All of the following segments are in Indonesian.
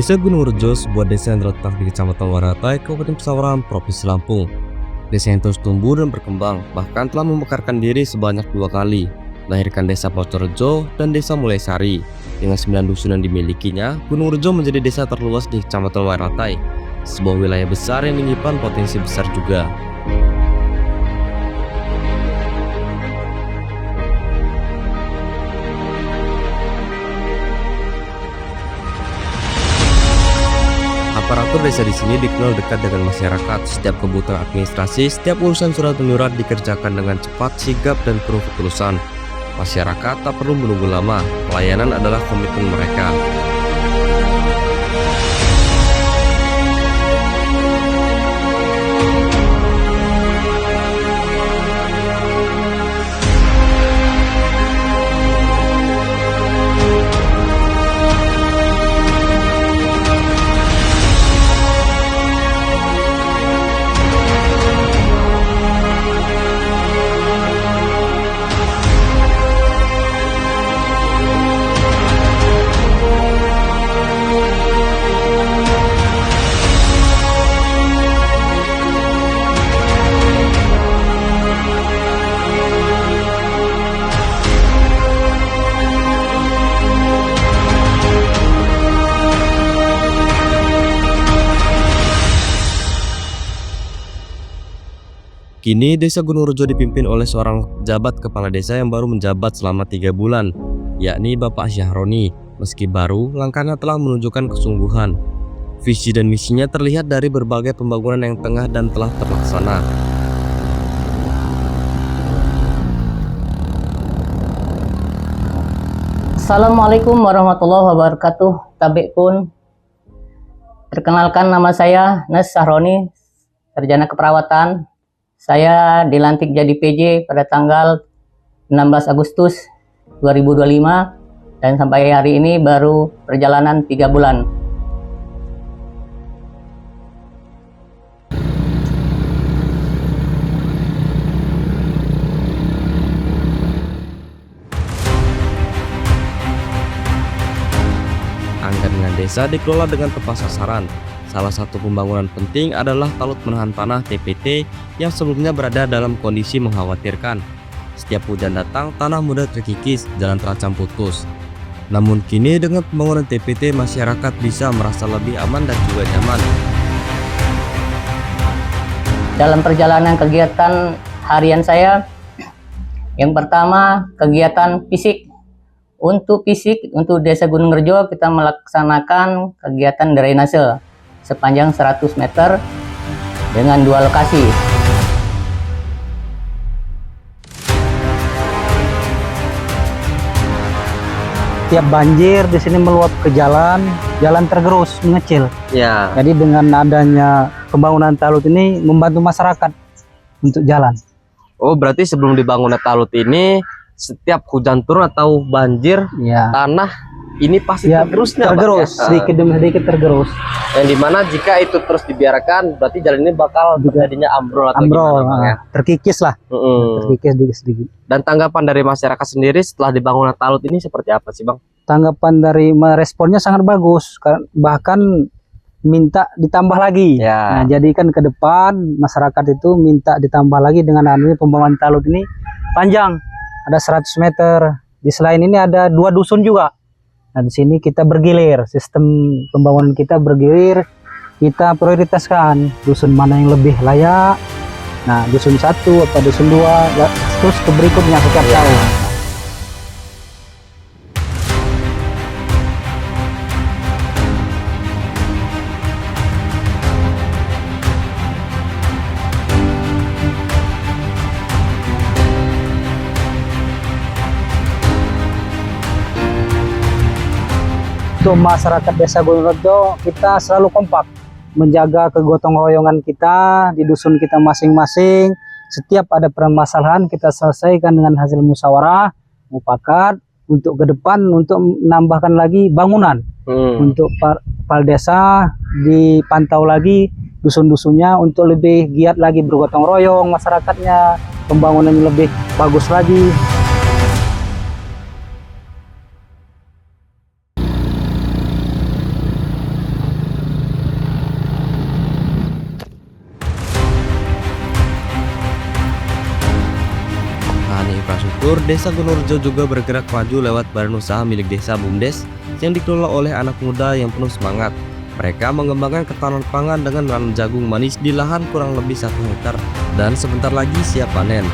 Desa Gunung Rejo, sebuah desa yang terletak di Kecamatan Waratai, Kabupaten Pesawaran, Provinsi Lampung. Desa yang terus tumbuh dan berkembang, bahkan telah memekarkan diri sebanyak 2 kali, melahirkan Desa Pocorejo dan Desa Mulaisari. Dengan 9 dusun yang dimilikinya, Gunung Rejo menjadi desa terluas di Kecamatan Waratai, sebuah wilayah besar yang menyimpan potensi besar juga. Aparatur desa di sini dikenal dekat dengan masyarakat. Setiap kebutuhan administrasi, setiap urusan surat menyurat dikerjakan dengan cepat, sigap, dan penuh ketulusan. Masyarakat tak perlu menunggu lama. Pelayanan adalah komitmen mereka. Kini Desa Gunung Rejo dipimpin oleh seorang pejabat kepala desa yang baru menjabat selama 3 bulan, yakni Bapak Syahroni. Meski baru, langkahnya telah menunjukkan kesungguhan. Visi dan misinya terlihat dari berbagai pembangunan yang tengah dan telah terlaksana. Assalamualaikum warahmatullahi wabarakatuh. Tabik pun. Perkenalkan, nama saya Nes Syahroni, sarjana keperawatan. Saya dilantik jadi PJ pada tanggal 16 Agustus 2025 dan sampai hari ini baru perjalanan 3 bulan. Anggaran desa dikelola dengan tepat sasaran. Salah satu pembangunan penting adalah talut menahan tanah TPT yang sebelumnya berada dalam kondisi mengkhawatirkan. Setiap hujan datang, tanah mudah terkikis, jalan terancam putus. Namun kini dengan pembangunan TPT, masyarakat bisa merasa lebih aman dan juga nyaman. Dalam perjalanan kegiatan harian saya, yang pertama kegiatan fisik. Untuk fisik, untuk Desa Gunung Rejo kita melaksanakan kegiatan drainase sepanjang 100 meter dengan 2 lokasi. Tiap banjir di sini meluap ke jalan tergerus, mengecil. Ya. Jadi dengan adanya pembangunan talut ini membantu masyarakat untuk jalan. Oh, berarti sebelum dibangun talut ini, setiap hujan turun atau banjir, Ya. tanah ini pasti tergerusnya, tergerus, Pak, ya? sedikit demi sedikit tergerus. Yang dimana jika itu terus dibiarkan, berarti jalan ini bakal terjadinya ambrol atau Ambrol, gimana, Bang, ya? terkikis lah, terkikis sedikit-sedikit. Dan tanggapan dari masyarakat sendiri setelah dibangun talut ini seperti apa sih, Bang? Tanggapan dari responnya sangat bagus, bahkan minta ditambah lagi. Ya. Nah, jadi kan ke depan masyarakat itu minta ditambah lagi dengan adanya pembangunan talut ini panjang, ada 100 meter. Di selain ini ada 2 dusun juga. Nah, di sini kita bergilir, sistem pembangunan kita bergilir, kita prioritaskan dusun mana yang lebih layak. Nah, dusun 1 atau dusun 2, terus ke berikutnya setiap tahun. Untuk masyarakat Desa Gunung Rejo, kita selalu kompak menjaga kegotong royongan kita di dusun kita masing-masing. Setiap ada permasalahan kita selesaikan dengan hasil musyawarah mufakat untuk ke depan, untuk menambahkan lagi bangunan. Untuk kepala desa dipantau lagi dusun-dusunnya untuk lebih giat lagi bergotong royong masyarakatnya, pembangunannya lebih bagus lagi. Tur Desa Gunung Rejo juga bergerak maju lewat badan usaha milik desa BUMDes yang dikelola oleh anak muda yang penuh semangat. Mereka mengembangkan ketahanan pangan dengan menanam jagung manis di lahan kurang lebih 1 hektar dan sebentar lagi siap panen.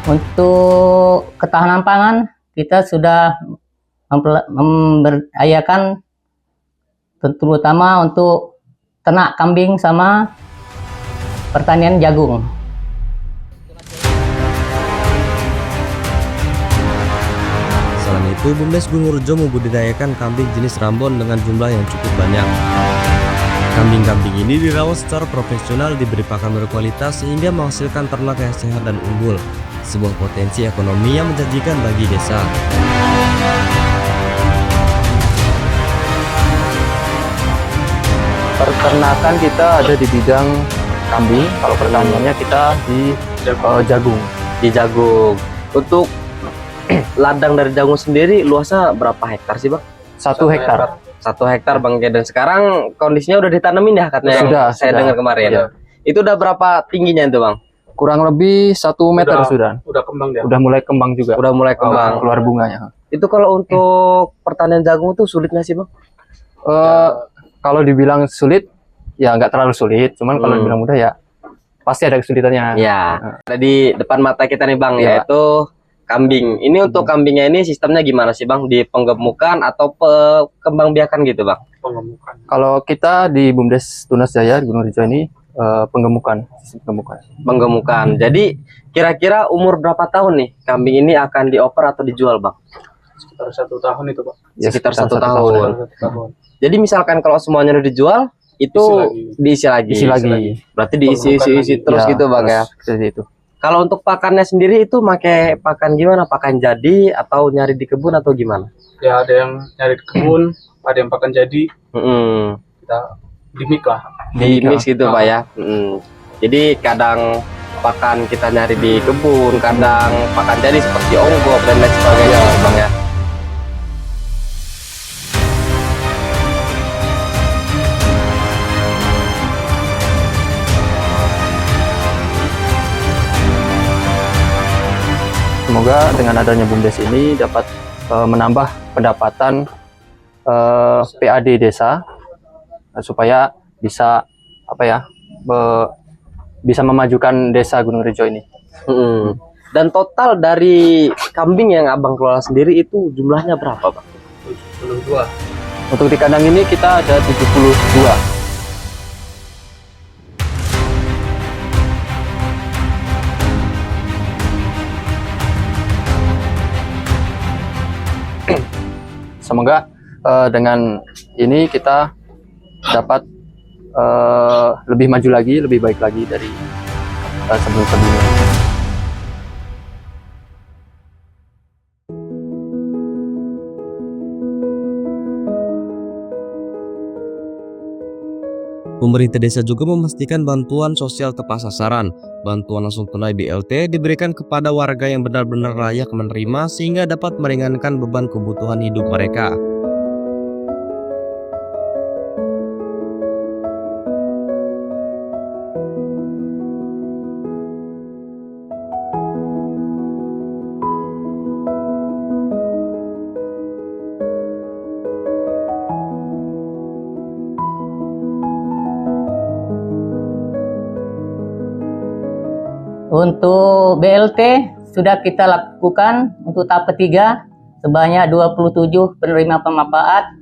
Untuk ketahanan pangan, kita sudah memberdayakan terutama untuk ternak kambing sama pertanian jagung. Selain itu, BUMDes Gunung Rejo membudidayakan kambing jenis Rambon dengan jumlah yang cukup banyak. Kambing-kambing ini dirawat secara profesional, diberi pakan berkualitas sehingga menghasilkan ternak yang sehat dan unggul. Sebuah potensi ekonomi yang menjanjikan bagi desa. Peternakan kita ada di bidang kambing, kalau pertaniannya kita di jagung. Di jagung. Untuk ladang dari jagung sendiri luasnya berapa hektar sih Bang? 1 hektar. 1 hektar Bang. Dan sekarang kondisinya udah ditanemin ya katanya? Sudah, saya sudah. dengar kemarin. Iya. Itu udah berapa tingginya itu Bang? Kurang lebih 1 meter sudah. Udah kembang dia. Udah mulai kembang juga. Udah mulai kembang. Keluar bunganya. Itu kalau untuk pertanian jagung tuh sulit nggak sih Bang? Kalau dibilang sulit, ya nggak terlalu sulit. Cuman kalau dibilang mudah ya pasti ada kesulitannya. Ya, ada di depan mata kita nih Bang, Iya. yaitu kambing. Ini untuk kambingnya ini sistemnya gimana sih Bang? Di penggemukan atau kembang biakan gitu Bang? Kalau kita di BUMDes Tunas Jaya di Gunung Rejo ini penggemukan, sistem penggemukan. Penggemukan. Jadi kira-kira umur berapa tahun nih kambing ini akan dioper atau dijual Bang? Sekitar 1 tahun itu, Pak. Ya, Sekitar sekitar 1 1 tahun. tahun. 1 tahun. Jadi misalkan kalau semuanya udah dijual, itu diisi lagi. Isi lagi. Berarti diisi terus Ya, gitu Bang ya. terus seperti itu. Kalau untuk pakannya sendiri itu pakai pakan gimana? Pakan jadi atau nyari di kebun atau gimana? Ya ada yang nyari di kebun, ada yang pakan jadi, Mm-mm. kita dimik lah. Di mix gitu Ah. Pak ya. Mm. Jadi kadang pakan kita nyari di kebun, kadang pakan jadi seperti onggok dan lain sebagainya Bang ya. Semoga dengan adanya BUMDes ini dapat menambah pendapatan PAD desa supaya bisa bisa memajukan desa Gunung Rejo ini. Mm. Dan total dari kambing yang Abang kelola sendiri itu jumlahnya berapa Bang? 72. Untuk di kandang ini kita ada 72. Semoga dengan ini kita dapat lebih maju lagi, lebih baik lagi dari sebelum-sebelumnya. Pemerintah desa juga memastikan bantuan sosial tepat sasaran. Bantuan langsung tunai BLT diberikan kepada warga yang benar-benar layak menerima sehingga dapat meringankan beban kebutuhan hidup mereka. Untuk BLT sudah kita lakukan untuk tahap ketiga sebanyak 27 penerima pemanfaat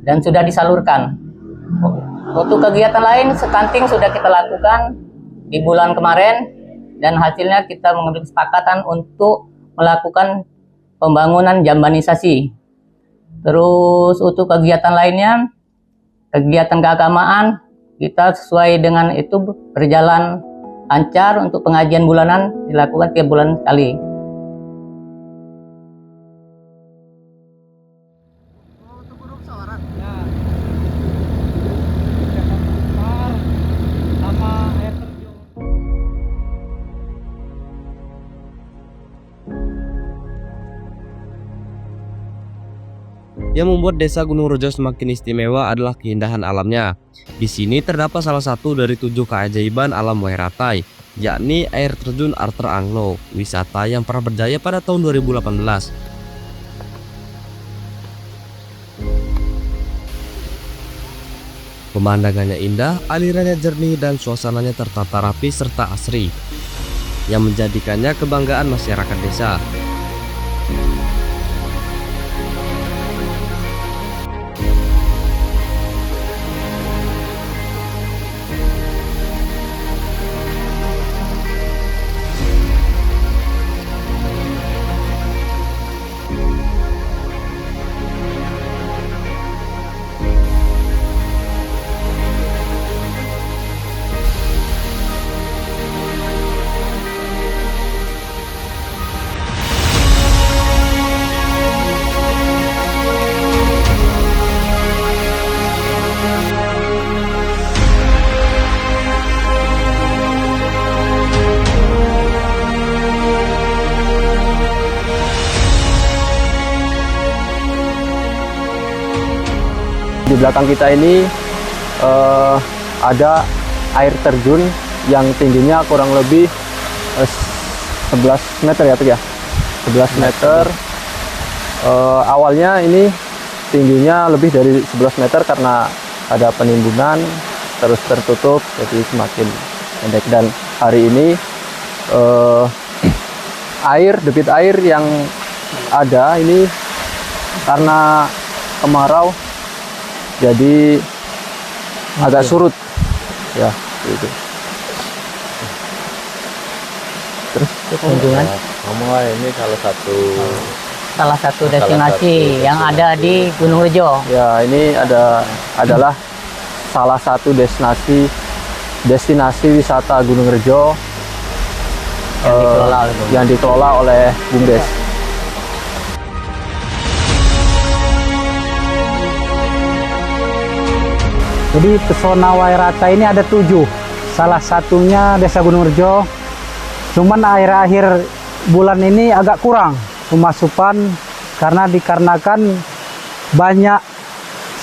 dan sudah disalurkan. Untuk kegiatan lain stunting sudah kita lakukan di bulan kemarin dan hasilnya kita mengambil kesepakatan untuk melakukan pembangunan jambanisasi. Terus untuk kegiatan lainnya, kegiatan keagamaan kita sesuai dengan itu berjalan lancar. Untuk pengajian bulanan dilakukan tiap bulan sekali. Yang membuat desa Gunung Rejo semakin istimewa adalah keindahan alamnya. Di sini terdapat salah satu dari 7 keajaiban alam Wairatai, yakni air terjun Arthur Anglo, wisata yang pernah berjaya pada tahun 2018. Pemandangannya indah, alirannya jernih, dan suasananya tertata rapi serta asri, yang menjadikannya kebanggaan masyarakat desa. Di belakang kita ini ada air terjun yang tingginya kurang lebih 11 meter ya, Tuk ya. 11 meter. Awalnya ini tingginya lebih dari 11 meter karena ada penimbunan, terus tertutup, jadi semakin pendek. Dan hari ini debit air yang ada ini karena kemarau, jadi agak surut ya gitu. Terus Kunjungan ini salah satu destinasi yang ada di Gunung Rejo. ya, ini adalah salah satu destinasi wisata Gunung Rejo yang dikelola oleh BUMDes. Jadi pesona Wairata ini ada 7. Salah satunya Desa Gunung Rejo. Cuman akhir-akhir bulan ini agak kurang pemasukan karena dikarenakan banyak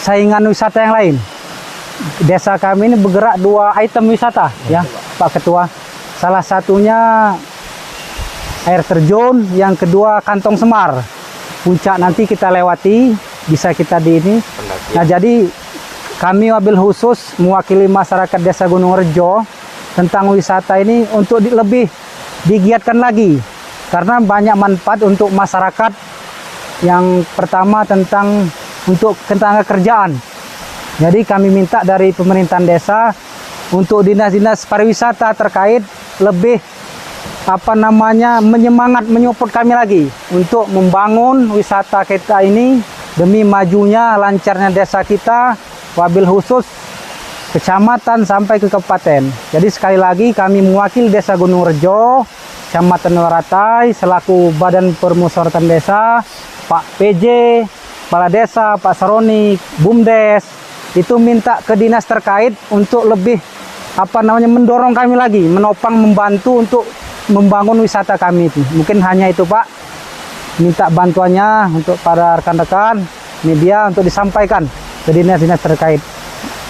saingan wisata yang lain. Desa kami ini bergerak 2 item wisata ya, Pak Ketua. Salah satunya air terjun, yang kedua Kantong Semar. Puncak nanti kita lewati, bisa kita di ini. Nah, jadi kami wabil khusus mewakili masyarakat Desa Gunung Rejo tentang wisata ini untuk lebih digiatkan lagi karena banyak manfaat untuk masyarakat. Yang pertama tentang ketenaga kerjaan. Jadi kami minta dari pemerintahan desa untuk dinas-dinas pariwisata terkait lebih menyemangat menyupport kami lagi untuk membangun wisata kita ini demi majunya lancarnya desa kita, wabil khusus kecamatan sampai ke kabupaten. Jadi sekali lagi kami mewakili Desa Gunung Rejo, Kecamatan Wairatai selaku Badan Permusyawaratan Desa, Pak PJ, Kepala Desa, Pak Saroni, BUMDes itu minta ke dinas terkait untuk lebih mendorong kami lagi, menopang, membantu untuk membangun wisata kami itu. Mungkin hanya itu, Pak. Minta bantuannya untuk para rekan-rekan media untuk disampaikan ke dinas-dinas terkait.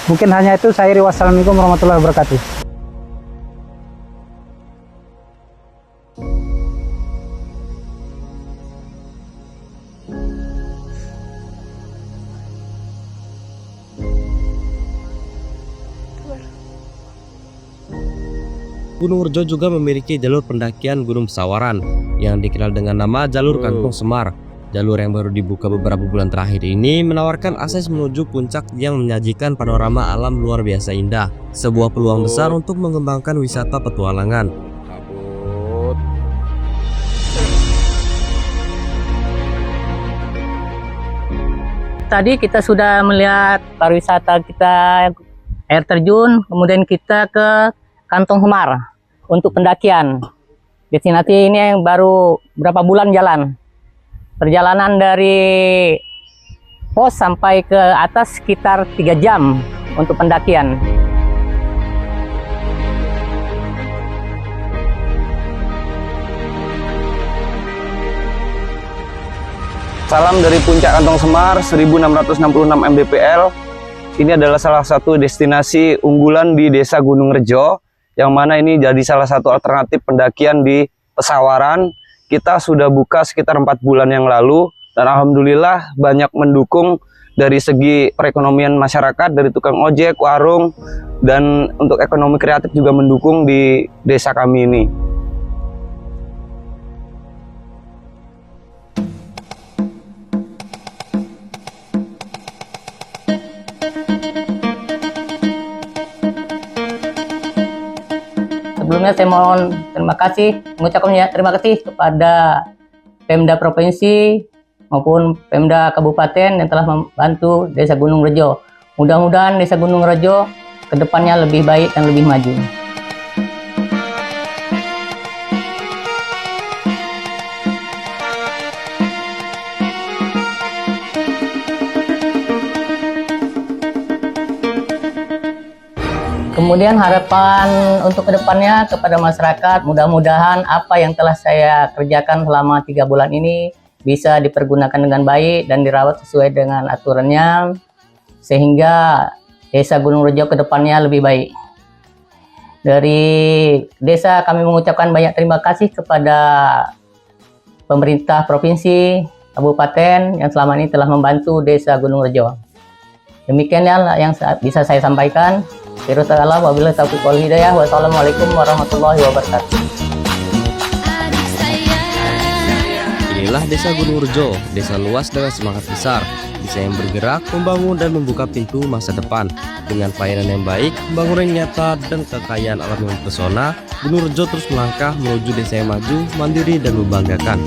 Mungkin hanya itu. Saya Wassalamualaikum warahmatullahi wabarakatuh. Gunung Rejo juga memiliki jalur pendakian Gunung Sawaran yang dikenal dengan nama Jalur Kantong Semar. Jalur yang baru dibuka beberapa bulan terakhir ini menawarkan akses menuju puncak yang menyajikan panorama alam luar biasa indah. Sebuah peluang besar untuk mengembangkan wisata petualangan. Tadi kita sudah melihat pariwisata kita, air terjun, kemudian kita ke Kantong Semar untuk pendakian. Destinasi ini yang baru berapa bulan jalan. Perjalanan dari pos sampai ke atas sekitar 3 jam untuk pendakian. Salam dari Puncak Kantong Semar 1666 mdpl. Ini adalah salah satu destinasi unggulan di Desa Gunung Rejo, yang mana ini jadi salah satu alternatif pendakian di Pesawaran. Kita sudah buka sekitar 4 bulan yang lalu, dan alhamdulillah banyak mendukung dari segi perekonomian masyarakat, dari tukang ojek, warung, dan untuk ekonomi kreatif juga mendukung di desa kami ini. Sebelumnya saya mohon mengucapkan terima kasih kepada Pemda Provinsi maupun Pemda Kabupaten yang telah membantu Desa Gunung Rejo. Mudah-mudahan Desa Gunung Rejo kedepannya lebih baik dan lebih maju. Kemudian harapan untuk kedepannya kepada masyarakat, mudah-mudahan apa yang telah saya kerjakan selama 3 bulan ini bisa dipergunakan dengan baik dan dirawat sesuai dengan aturannya, sehingga Desa Gunung Rejo kedepannya lebih baik. Dari desa kami mengucapkan banyak terima kasih kepada pemerintah provinsi, kabupaten yang selama ini telah membantu Desa Gunung Rejo. Demikianlah yang bisa saya sampaikan. Wabillahi taufiq wal hidayah. Wassalamualaikum warahmatullahi wabarakatuh. Inilah Desa Gunung Rejo, desa luas dengan semangat besar, desa yang bergerak, membangun dan membuka pintu masa depan. Dengan pelayanan yang baik, pembangunan yang nyata, dan kekayaan alam yang mempesona, Gunung Rejo terus melangkah menuju desa yang maju, mandiri, dan membanggakan.